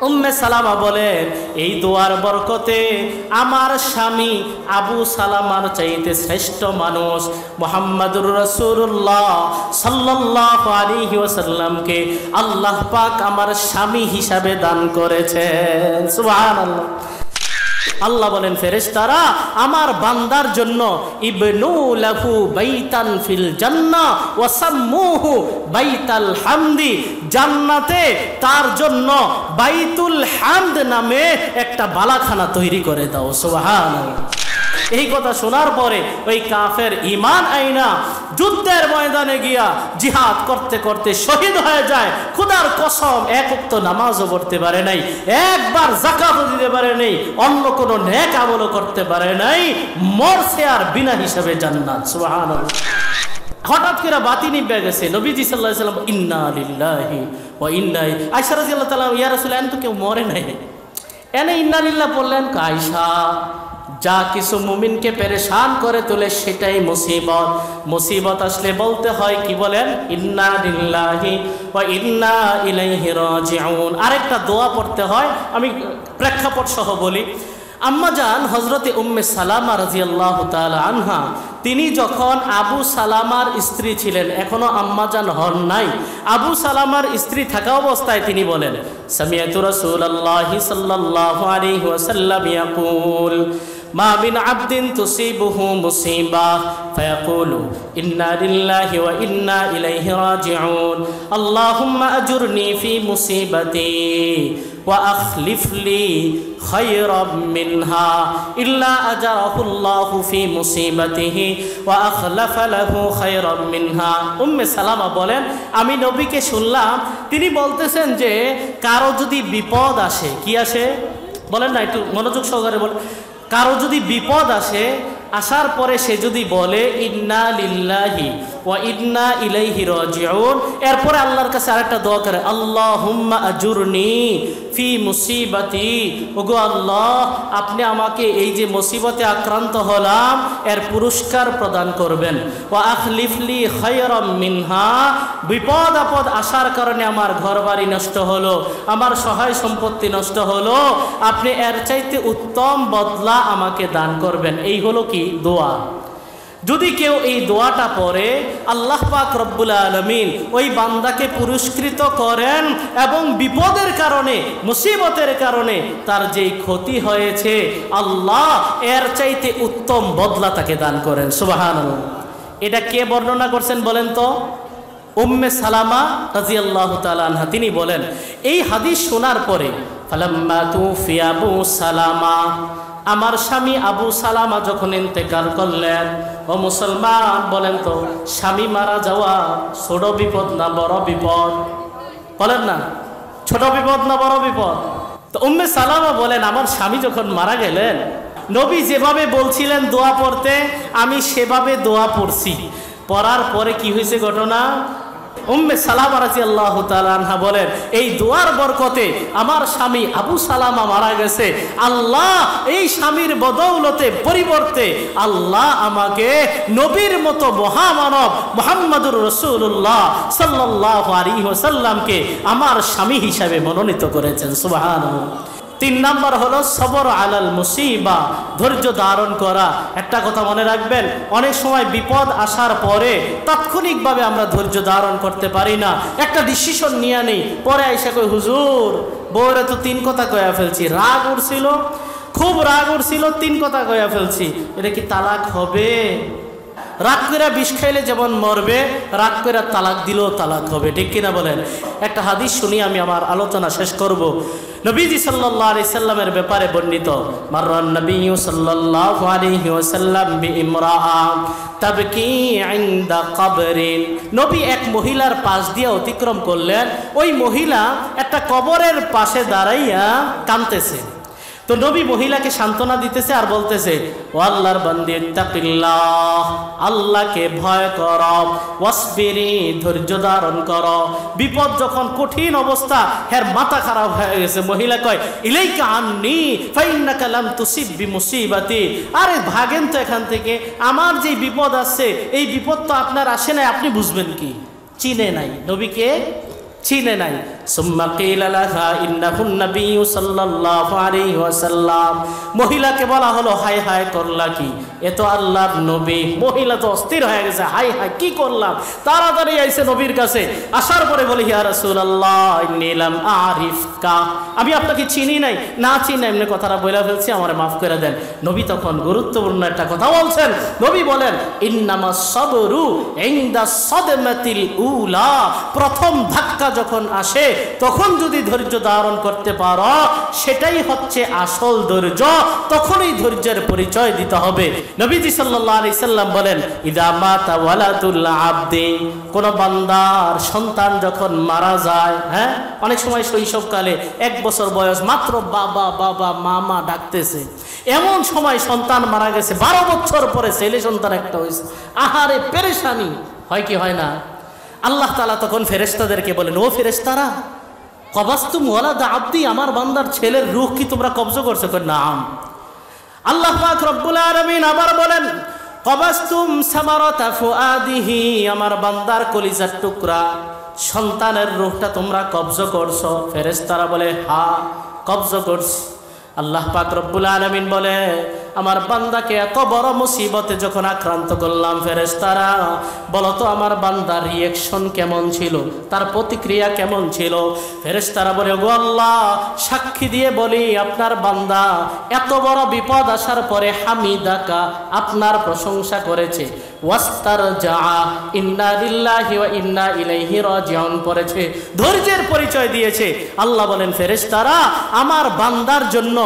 উম্মে সালামা বলেন, এই দোয়ার বরকতে আমার স্বামী আবু সালামার চাইতে শ্রেষ্ঠ মানুষ মুহাম্মাদুর রাসূলুল্লাহ সাল্লাল্লাহু আলাইহি ওয়াসাল্লামকে আল্লাহ পাক আমার স্বামী হিসাবে দান করেছেন। সুবহানাল্লাহ। আল্লাহ বলেন, ফেরেশতারা আমার বান্দার জন্য ইবনু লাহু বাইতান ফিল জান্নাহ ওয়া সাম্মুহু বাইতাল হামদি, জান্নাতে তার জন্য বাইতুল হামদ নামে একটা বালাখানা তৈরি করে দাও। সুবহানাল্লাহ। এই কথা শোনার পরে ওই কাফের ঈমান আইনা যুদ্ধের ময়দানে গিয়া জিহাদ করতে করতে শহীদ হয়ে যায়। খোদার কসম, এক ওয়াক্ত নামাজও পড়তে পারে নাই, একবার যাকাতও দিতে পারে নাই, অন্য কোনো নেক আমলও করতে পারে নাই, মরছে আর বিনা হিসাবে জান্নাত। সুবহানাল্লাহ। হঠাৎ করে বাতি নিভে গেছে। নবীজি সাল্লাল্লাহু আলাইহি ওয়াসাল্লাম ইন্না লিল্লাহি ওয়া ইন্না ইলাইহি, আয়েশা রাদিয়াল্লাহু তাআলা, ইয়া রাসূলুল্লাহ, এনে তো কেউ মরে নাই, এনে ইন্না লিল্লাহ বললেন। আয়েশা, যা কিছু মুমিনকে পেরেশান করে তোলে সেটাই মুসিবত। মুসিবত আসলে বলতে হয় কি বলেন? ইন্না লিল্লাহি ওয়া ইন্না ইলাইহি রাজিউন। আরেকটা দোয়া পড়তে হয়, আমি প্রেক্ষাপট সহ বলি। আম্মাজান হযরতে উম্মে সালামা রাদিয়াল্লাহু তাআলা আনহা, তিনি যখন আবু সালামার স্ত্রী ছিলেন, এখনো আম্মাজান হন নাই, আবু সালামার স্ত্রী থাকা অবস্থায় তিনি বলেন, সামিআতু রাসূলুল্লাহি সাল্লাল্লাহু আলাইহি ওয়াসাল্লাম ইয়াকুল মা মিন আবদিন তুসিবুহু মুসিবা ফায়াকুলু ইন্না লিল্লাহি ওয়া ইন্না ইলাইহি রাজিউন আল্লাহুম্মা আজুরনি ফি মুসিবাতি ওয়া আখলিফ লি খায়রাম মিনহা ইল্লা আজারাহুল্লাহু ফি মুসিবাতিহি ওয়া আখলাফা লাহু খায়রাম মিনহা। উম্মে সালামা বলেন, আমি নবীকে শুনলাম তিনি বলতেছেন যে কারো যদি বিপদ আসে, কি আসে বলেন না, একটু মনোযোগ সহকারে বলেন, কারো যদি বিপদ আসে, আসার পরে সে যদি বলে ইন্না লিল্লাহি ওয়া ইন্না ইলাইহি রাজিউন, এরপরে আল্লাহর কাছে আরেকটা দোয়া করে, আল্লাহুম্মা আজুরনি ফি মুসিবাতি, ওগো আল্লাহ আপনি আমাকে এই যে মুসিবতে আক্রান্ত হলাম এর পুরস্কার প্রদান করবেন, ওয়া আখলিফলি খায়রাম মিনহা, বিপদ আপদ আসার কারণে আমার ঘরবাড়ি নষ্ট হলো, আমার সহায় সম্পত্তি নষ্ট হলো, আপনি এর চাইতে উত্তম বদলা আমাকে দান করবেন। এই হলো কি দোয়া। যদি কেউ এই দোয়াটা পড়ে, আল্লাহ পাক রব্বুল আলামিন ওই বান্দাকে পুরস্কৃত করেন এবং বিপদের কারণে, মুসিবতের কারণে তার যেই ক্ষতি হয়েছে আল্লাহ এর চাইতে উত্তম বদলা তাকে দান করেন। সুবহানাল্লাহ। এটা কে বর্ণনা করছেন বলেন তো? উম্মে সালামা রাদিয়াল্লাহু তাআলা আনহা। তিনি বলেন, এই হাদিস শোনার পরে ফালাম্মা তুফিয়া আবু সালামা, আমার স্বামী আবু সালামা যখন ইন্তেকাল করলেন, ও মুসলমান বলেন তো, স্বামী মারা যাওয়া ছোট বিপদ না বড় বিপদ? বলেন না, ছোট বিপদ না বড় বিপদ? তো উম্মে সালামা বলেন, আমার স্বামী যখন মারা গেলেন, নবী যেভাবে বলছিলেন দোয়া পড়তে, আমি সেভাবে দোয়া পড়ছি। পড়ার পরে কি হয়েছে ঘটনা? উম্মে সালামা রাদিয়াল্লাহু তাআলা আনহা বলেন, এই দোয়ার বরকতে আমার স্বামী আবু সালামা মারা গেছে, আল্লাহ এই স্বামীর বদৌলতে পরিবর্তে আল্লাহ আমাকে নবীর মতো মহামানব মুহাম্মাদুর রাসূলুল্লাহ সাল্লাল্লাহু আলাইহি ওয়াসাল্লামকে আমার স্বামী হিসাবে মনোনীত করেছেন। সুবহানাল্লাহ। 3 নাম্বার হলো সবর আলাল মুসিবা, ধৈর্য ধারণ করা। একটা কথা মনে রাখবেন, অনেক সময় বিপদ আসার পরে তাৎক্ষণিকভাবে আমরা ধৈর্য ধারণ করতে পারি না, একটা ডিসিশন নিয়ে নেই, পরে আইসা কই হুজুর বউরে তো 3 কথা কয়া ফেলছি, রাগ উঠছিল, খুব রাগ উঠছিল, 3 কথা কয়া ফেলছি, এটা কি তালাক হবে? রাগ করে বিষ খাইলে যেমন মরবে, রাগ করে তালাক দিলেও তালাক হবে, ঠিক কিনা বলেন? একটা হাদিস শুনি আমি আমার আলোচনা শেষ করব। নবীজি সাল্লাল্লাহু আলাইহি সাল্লামের ব্যাপারে বর্ণিত, মাররান নবিয়্যু সাল্লাল্লাহু আলাইহি ওয়াসাল্লাম বিইমরাআ তাবকি ইনদা কবরিন, নবী এক মহিলার পাশ দিয়ে অতিক্রম করলেন, ওই মহিলা একটা কবরের পাশে দাঁড়াইয়া কাঁদতেছে। তো নবী মহিলাকে সান্ত্বনা দিতেছে আর বলতেছে, ও আল্লাহর বান্দি ইত্তাকিল্লাহ, আল্লাহকে ভয় করো, ওয়াসবিরি, ধৈর্য ধারণ করো। বিপদ যখন কঠিন অবস্থা, হের মাথা খারাপ হয়ে গেছে, মহিলা কয় ইলাইকা আন্নি ফাইন্নাকা লাম তুসিব বিমুসিবাতি, আরে ভাগেন তো এখান থেকে, আমার যে বিপদ আছে এই বিপদ তো আপনার আসে নাই, আপনি বুঝবেন কি? চিনে নাই, নবীকে চিনে নাই। সুম্মা কিলা লাহা ইন্নাহুন নাবিয়্যু সাল্লাল্লাহু আলাইহি ওয়াসাল্লাম। মহিলাকে বলা হলো, হাই হাই করলা কি? এ তো আল্লাহর নবী। মহিলা তো অস্থির হয়ে গেছে, হাই হাই কি করলাম? তাড়াতাড়ি আইছে নবীর কাছে। আসার পরে বলে, ইয়া রাসূলুল্লাহ ইন্নী লাম আরিফকা, আমি আপনাকে চিনি নাই, না চিনি এমনি কথাটা বলে ফেলছি, আমারে মাফ করে দেন। নবী তখন গুরুত্বপূর্ণ একটা কথা বলছেন। নবী বলেন, ইন্নামাস সাবরু ইনদা সাদমাতিল উলা, প্রথম ধাক্কা যখন আসে তখন যদি ধৈর্য ধারণ করতে পারো সেটাই হচ্ছে আসল ধৈর্য, তখনই ধৈর্যের পরিচয় দিতে হবে। নবীজি সাল্লাল্লাহু আলাইহি সাল্লাম বলেন, ইদা মাতা ওয়ালাদুল আবদি, কোন বান্দার সন্তান যখন মারা যায়, হ্যাঁ অনেক সময় শৈশবকালে 1 বছর বয়স মাত্র বাবা বাবা মামা ডাকতেছে, এমন সময় সন্তান মারা গেছে, 12 বছর পরে ছেলে সন্তান একটা হয়েছে, আহারে পেরেশানি হয় কি হয় না? আল্লাহ তাআলা তখন ফেরেশতাদেরকে বলেন, ও ফেরেশতারা, কবাস্তুম ওয়ালাদা আবদি, আমার বান্দার ছেলের রূহ কি তোমরা কবজা করছো? নাম। আল্লাহ পাক রব্বুল আলামিন আবার বলেন, কবাস্তুম সামারাতা ফুআদিহি, আমার বান্দার কলিজার টুকরা সন্তানের রূহটা তোমরা কবজা করছো? ফেরেশতারা বলে, হ্যাঁ কবজা করছি। আল্লাহ পাক রব্বুল আলামিন বলে, আমার বান্দাকে এত বড় মুসিবতে যখন আক্রান্ত করলাম, ফেরেশতারা বলো তো আমার বান্দার রিঅ্যাকশন কেমন ছিল, তার প্রতিক্রিয়া কেমন ছিল? ফেরেশতারা বলে, গো আল্লাহ, সাক্ষী দিয়ে বলি আপনার বান্দা এত বড় বিপদ আসার পরে হামিদাকা, আপনার প্রশংসা করেছে, ওয়াস্তারজা ইন্না লিল্লাহি ওয়া ইন্না ইলাইহি রাজিউন পড়েছে, ধৈর্যের পরিচয় দিয়েছে। আল্লাহ বলেন, ফেরেশতারা আমার বান্দার জন্য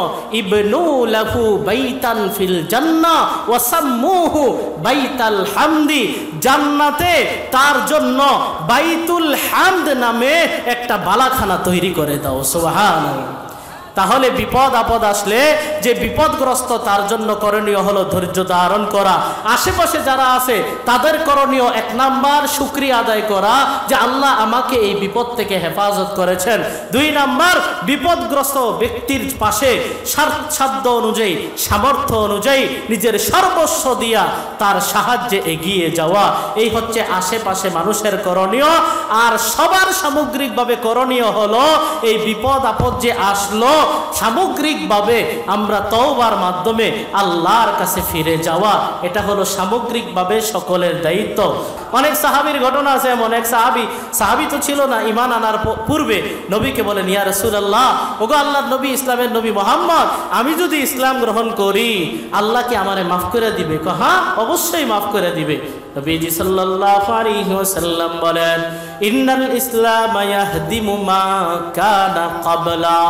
ইবনু লাহু বাইতান ফিল জান্নাহ ওয়া সাম্মুহু বাইতাল হামদি, জান্নাতে তার জন্য বাইতুল হামদ নামে একটা বালাখানা তৈরি করে দাও। সুবহানাল্লাহ। তাহলে বিপদ আপদ আসলে যে বিপদগ্রস্ত তার জন্য করণীয় হলো ধৈর্য ধারণ করা। আশেপাশে যারা আছে তাদের করণীয় 1 নাম্বার শুকরিয়া আদায় করা যে আল্লাহ আমাকে এই বিপদ থেকে হেফাজত করেছেন। 2 নাম্বার বিপদগ্রস্ত ব্যক্তির পাশে সাধ্য অনুযায়ী, সামর্থ্য অনুযায়ী নিজের সর্বস্ব দিয়া তার সাহায্যে এগিয়ে যাওয়া। এই হচ্ছে আশেপাশে মানুষের করণীয়। আর সবার সামগ্রিকভাবে করণীয় হলো এই বিপদ আপদ যে আসলো সামগ্রিকভাবে আমরা তওবার মাধ্যমে আল্লাহর কাছে ফিরে যাওয়া, এটা হলো সামগ্রিকভাবে সকলের দায়িত্ব। অনেক সাহাবীর ঘটনা আছে, এমন এক সাহাবী তো ছিল না, ঈমান আনার পূর্বে নবীকে বলেন, ইয়া রাসূলুল্লাহ, ওগো আল্লাহর নবী, ইসলামের নবী মুহাম্মদ, আমি যদি ইসলাম গ্রহণ করি আল্লাহ কি আমারে মাফ করে দিবে? হ্যাঁ অবশ্যই মাফ করে দিবে। নবীজি সাল্লাল্লাহু আলাইহি ওয়াসাল্লাম বলেন, ইন্নাল ইসলাম ইয়াহদিমু মা কানা ক্বাবলা,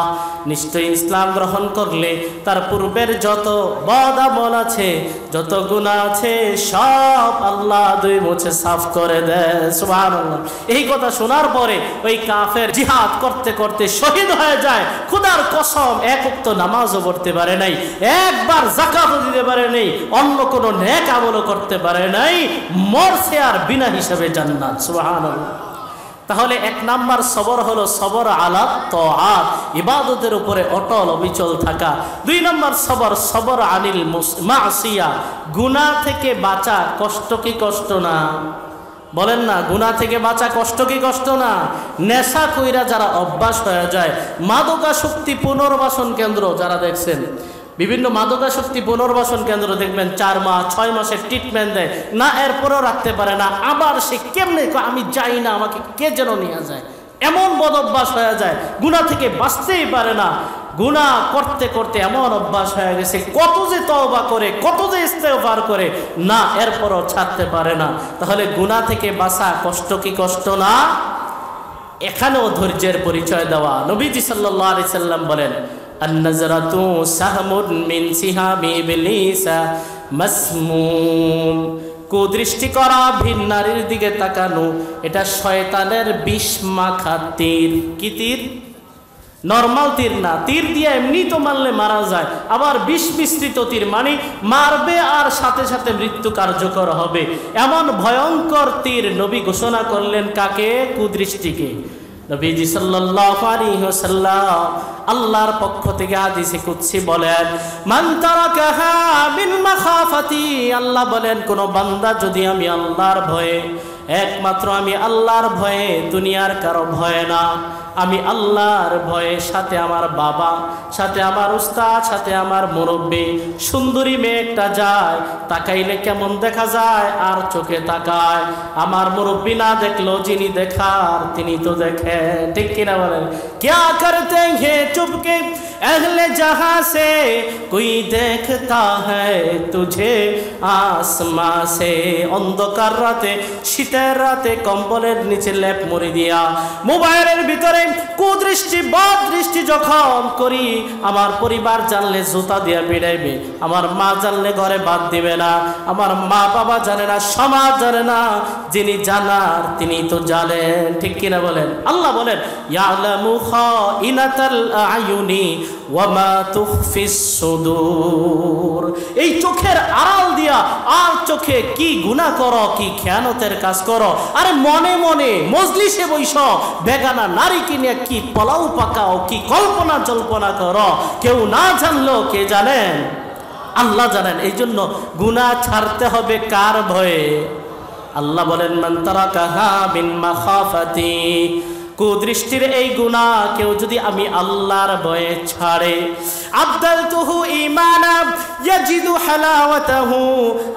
নিশ্চয়ই ইসলাম গ্রহণ করলে তার পূর্বের যত বদ আমল আছে, যত গুনাহ আছে সব আল্লাহ দুই মুছে সাফ করে দেয়। সুবহানাল্লাহ। এই কথা শোনার পরে ওই কাফের জিহাদ করতে করতে শহীদ হয়ে যায়। খোদার কসম, 1 ওয়াক্ত নামাজও পড়তে পারে নাই, একবার যাকাতও দিতে পারে নাই, অন্য কোনো নেক আমলও করতে পারে নাই, মরছে আর বিনা হিসাবে জান্নাত। সুবহানাল্লাহ। তাহলে 1 নাম্বার সবর হলো সবর আলা তাআত, ইবাদতের উপরে অটল অবিচল থাকা। 2 নাম্বার সবর আনিল মাসিয়া, গুনাহ থেকে বাঁচা। কষ্ট কি কষ্ট না? বলেন না, গুনাহ থেকে বাঁচা কষ্ট কি কষ্ট না? নেশা কইরা যারা অভ্যাস হয়ে যায়, মাদকাসক্তি পুনর্বাসন কেন্দ্র যারা দেখছেন, বিভিন্ন মাদকাসক্তি পুনর্বাসন কেন্দ্র দেখবেন 4 মাস 6 মাসের ট্রিটমেন্ট দেয় না, এরপরও রাখতে পারে না, আবার সে কেমনে আমি যাই না, আমাকে কে যেন নিয়ে যায়, এমন বদ অভ্যাস হয়ে যায়, গুনাহ থেকে বাঁচতেই পারে না। গুনাহ করতে করতে এমন অভ্যাস হয়ে গেছে, কত যে তওবা করে, কত যে ইস্তেগফার করে, না এরপরও ছাড়তে পারে না। তাহলে গুনাহ থেকে বাঁচা কষ্ট কি কষ্ট না? এখানেও ধৈর্যের পরিচয় দেওয়া। নবীজি সাল্লাল্লাহু আলাইহি সাল্লাম বলেন, আন-নাজরাতু সাহমুন মিন সিহামি ইবলিস মাসমুম, কুদৃষ্টি করা, ভিন নারীর দিকে তাকানো, এটা শয়তানের বিষ মাখা তীর। কি তীর? নরমাল তীর না, তীর দিয়ে এমনি তো মারলে মারা যায়, আবার বিষ মিশ্রিত তীর, মানে মারবে আর সাথে সাথে মৃত্যু কার্যকর হবে। এমন ভয়ঙ্কর তীর নবী ঘোষণা করলেন কাকে? কুদৃষ্টিকে। নবীজি সাল্লাল্লাহু আলাইহি ওয়াসাল্লাম আল্লাহর পক্ষ থেকে হাদিসে কুদসি বলেন, মান তারাকাহা বিল মাখাফাতি, আল্লাহ বলেন কোন বান্দা যদি আমি আল্লাহর ভয়ে, একমাত্র আমি আল্লাহর ভয়ে, দুনিয়ার কারো ভয়ে না, আমি আল্লাহর ভয়ে, সাথে আমার বাবা, সাথে আমার উস্তাদ, সাথে আমার মুরব্বী, সুন্দরী মেয়ে একটা যায়, তাকাইলে কেমন দেখা যায় আর চোখে তাকায়। আমার মুরব্বী না দেখলো, যিনি দেখার তিনি তো দেখেন, ঠিক কিনা বলেন? क्या करते हैं चुपके अहले जहां से, कोई देखता है तुझे आसमां से। অন্ধকার রাতে, শীতের রাতে কম্বলের নিচে লেপ মুড়ি দিয়া মোবাইলের ভিতরে কুদৃষ্টি বদ দৃষ্টি যখন করি, আমার পরিবার জানলে জুতা দিয়া পিড়াইবে, আমার মা জানলে ঘরে বাদ দিবে না, আমার মা বাবা জানে না, সমাজ জানে না, যিনি জানার তিনি তো জানেন, ঠিক কিনা বলেন? আল্লাহ বলেন ইয়ালামু খাইনাতাল আয়ুনি ওয়া মা তুখফিস সুদূর। এই চোখের আড়াল দিয়া আর চোখে কি গুনাহ করো, কি খেয়ানতের কাজ করো, আরে মনে মনে মজলিসে বইস বেগানা নারী কিনে কি পোলাও পাকাও, কি কল্পনা জল্পনা করো, কেউ না জানলো কে জানেন? আল্লাহ জানেন। এই জন্য গুনাহ ছাড়তে হবে কার ভয়ে? আল্লাহ বলেন মান তারাকাহা বিন মাখাফাতি, কুদৃষ্টির এই গুনাহ কেউ যদি আমি আল্লাহর ভয়ে ছাড়ে, আবদালতুহু ঈমানা ইয়াজিদু হালাওয়াতাহু,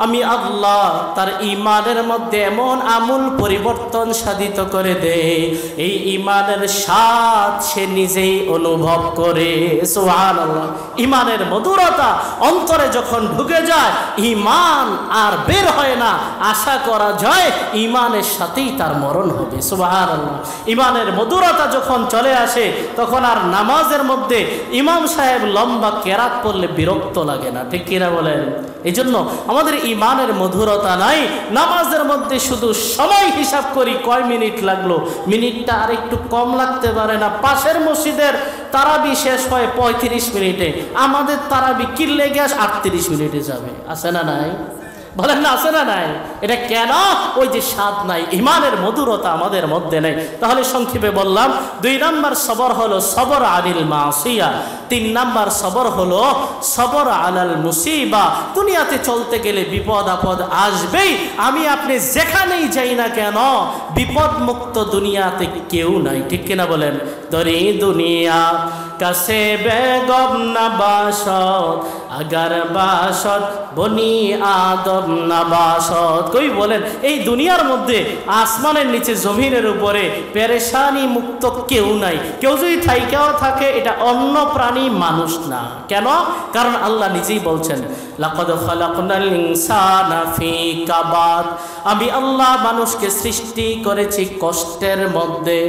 আমি আল্লাহ তার ঈমানের মধ্যে এমন আমূল পরিবর্তন সাধিত করে দেয়, এই ঈমানের স্বাদ সে নিজেই অনুভব করে। সুবহানাল্লাহ। ঈমানের মধুরতা অন্তরে যখন ঢুকে যায়, ঈমান আর বের হয় না, আশা করা যায় ঈমানের সাথেই তার মরণ হবে। সুবহানাল্লাহ। ঈমানের মধুরতা যখন চলে আসে, তখন আর নামাজের মধ্যে ইমাম সাহেব লম্বা কেরাত পড়লে বিরক্ত লাগে না, ঠিক কিনা বলেন? এই জন্য আমাদের ঈমানের মধুরতা নাই, নামাজের মধ্যে শুধু সময় হিসাব করি কয় মিনিট লাগলো, মিনিটটা আর একটু কম লাগতে পারে না? পাশের মসজিদের তারাবি শেষ হয় 35 মিনিটে, আমাদের তারাবি কি লেগে 38 মিনিটে যাবে, আছে না নাই? বলেন না, আছে না নাই? এটা কেন? ওই যে স্বাদ নাই, ঈমানের মধুরতা আমাদের মধ্যে নেই। তাহলে সংক্ষেপে বললাম, 2 নম্বর সবর হলো সবর আনিল মাসিয়া, 3 নম্বর সবর হলো সবর আলাল মুসিবা। দুনিয়াতে চলতে গেলে বিপদ আপদ আসবেই, আমি আপনি যেখানেই যাই না কেন বিপদ মুক্ত দুনিয়াতে কেউ নাই, ঠিক কিনা বলেন? দরি দুনিয়া কাছে বেগম না বাসত, আগার বাসত বনি আদম না বাসত। কই বলেন এই দুনিয়ার মধ্যে আসমানের নিচে জমিনের উপরে পেরেশানি মুক্ত কেউ নাই। কেউ যদি থাইকাও থাকে, এটা অন্য প্রাণী, মানুষ না। কেন? কারণ আল্লাহ নিজেই বলছেন লাকাদ খালাকনাল ইনসানা ফি কাবাদ, আমি আল্লাহ মানুষকে সৃষ্টি করেছি কষ্টের মধ্যে।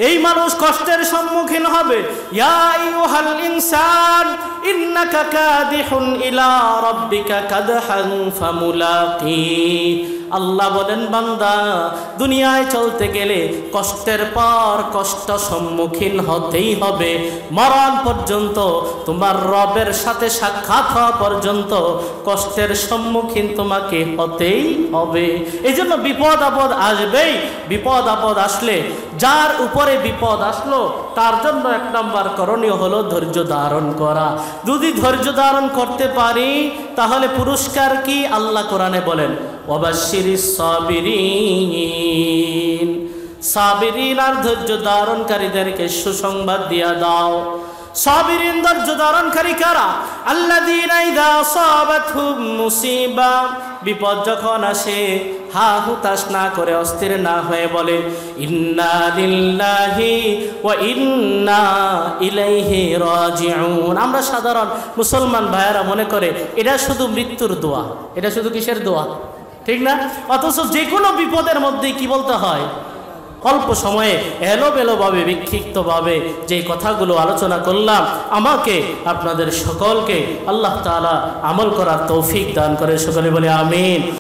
এই মানুষ কষ্টের সম্মুখীন হবে। ইয়া আইয়ুহাল ইনসান ইন্নাকা কাদিহুন ইলা রাব্বিকা কাদহান ফামুলাকি। আল্লাহ বলেন বান্দা, দুনিয়ায় চলতে গেলে কষ্টের পর কষ্ট সম্মুখীন হতেই হবে। মরণ পর্যন্ত, তোমার রবের সাথে সাক্ষাৎ হওয়া পর্যন্ত কষ্টের সম্মুখীন তোমাকে হতেই হবে। এই জন্য বিপদ আপদ আসবেই। বিপদ আপদ আসলে, যার উপরে বিপদ আসলো তার জন্য 1 নম্বর করণীয় হলো ধৈর্য ধারণ করা। যদি ধৈর্য ধারণ করতে পারি তাহলে পুরস্কার কি? আল্লাহ কোরআনে বলেন ওয়াবাশশিরিস সাবিরিন, সাবিরিন আর ধৈর্য ধারণকারীদেরকে সুসংবাদ দিয়া দাও। সাবিরিন ধৈর্য ধারণকারী কারা? আল্লাযীনা ইযা আসাবাতহুম মুসিবা, বিপদ যখন আসে হা হুতাশ না করে, অস্থির না হয়ে বলে ইন্না লিল্লাহি ওয়া ইন্না ইলাইহি রাজিউন। আমরা সাধারণ মুসলমান ভাইয়েরা মনে করে এটা শুধু মৃত্যুর দোয়া, এটা শুধু কিসের দোয়া, ঠিক না? অথচ যে কোনো বিপদের মধ্যেই কি বলতে হয়? অল্প সময়ে এলোমেলোভাবে বিক্ষিপ্তভাবে যে কথাগুলো আলোচনা করলাম, আমাকে আপনাদের সকলকে আল্লাহ তাআলা আমল করার তৌফিক দান করে। সকলে বলে আমিন।